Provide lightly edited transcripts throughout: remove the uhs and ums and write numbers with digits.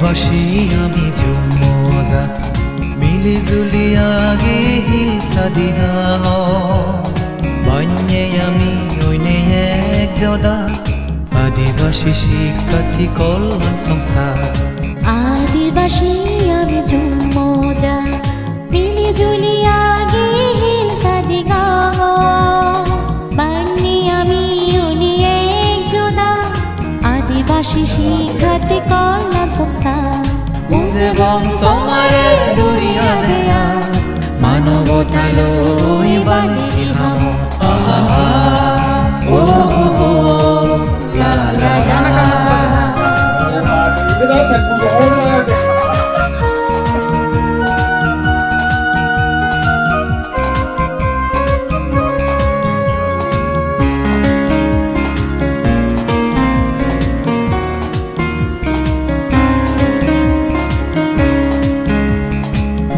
আদিবাসী আমি জুমজা মিলি জুলি আগে হিলসাদি গাঁও বান্যে আমি অইনে এক জদা আদিবাসী শিক্ষার্থী কল্যাণ সংস্থা আদিবাসী আমি জুমজা মিলি জুলি আগে হিলসাদি গাঁও বান্যে আমি অইনে এক জদা আদিবাসী শিক্ষার্থী কল্যাণ সংস্থা মুজে বংশ মারে দরিয়া দেয়া মানবতা লই বালি হাম ও লা লা লা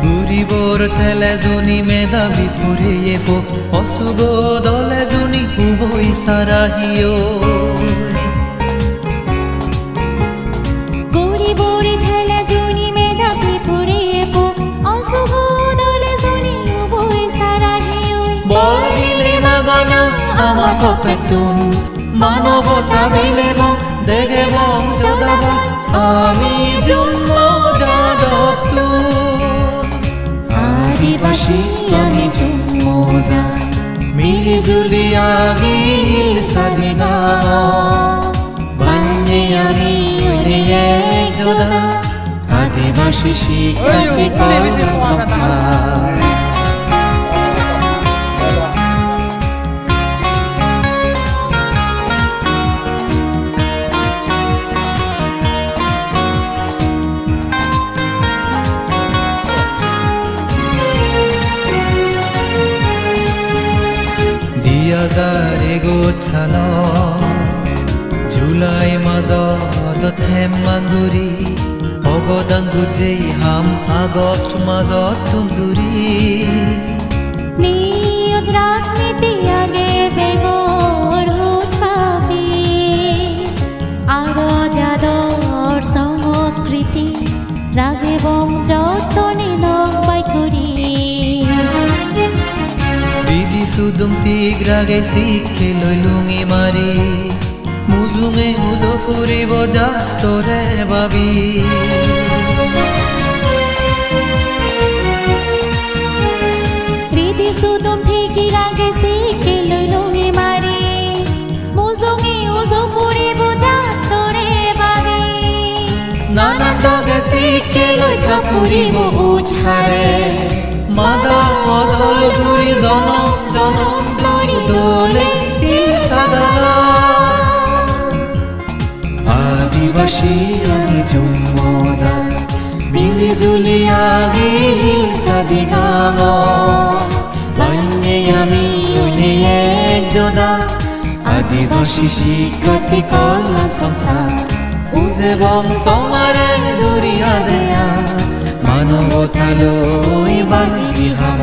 বুড়িবর থেলে জুনি মেধাবী ফুরিয়ে পো অসুগ দলে জুনি পুবই সারাহিও গরিবরি থেলে জুনি মেধাবী ফুরিয়ে পো অসুগ দলে জুনি উবই সারাহিও বল দিলে মাগানা আমার কপে তুম মানবতা বিলে বং দেগে বং চদাব আমি জুম্ম জাদতু আদিবাসী আমি জুমজা মিলি জুলি আগে হিলসাদি গাঁও বান্যে আমি অইনে এক জদা আদিবাসী শিক্ষার্থী কল্যাণ সংস্থা দিয়াজারে গোছাল জুলাই মাজত থেম মাঙ্গুৰি অগদান গুজেই হাম আগষ্ট মাজত তুন্দুৰি নিয়ত রাজনীতি আগে বেগর হুজ পাবি আর যাদর সংস্কৃতি রাগে বং যতনে নবাই করি বিধি সুদুং তিগ্রাগে শিক্ষে লইলুঙি মারি মুজুঙে মুজো ফুরিব যা তোরে বাবি রীতি সুদম ঠিকই রাগে শিখে লইলুঙি মারি মুজুঙে উজো ফুরিব যা তোরে বাবি নানা দগে শিক্ষে লইখা ফুরিব উঝারে মাদা অজল ঘুরি জনম জনম ধরি দোলে হিলসাদালা আদিবাসী আমি জুমজা মিলি জুলি আগে হিলসাদি গাঁও বান্যে আমি অইনে এক জদা আদিবাসী শিক্ষার্থী কল্যাণ সংস্থা উজে বংশ মারে দরিয়া দেয়া মানবতা লই বালি হাম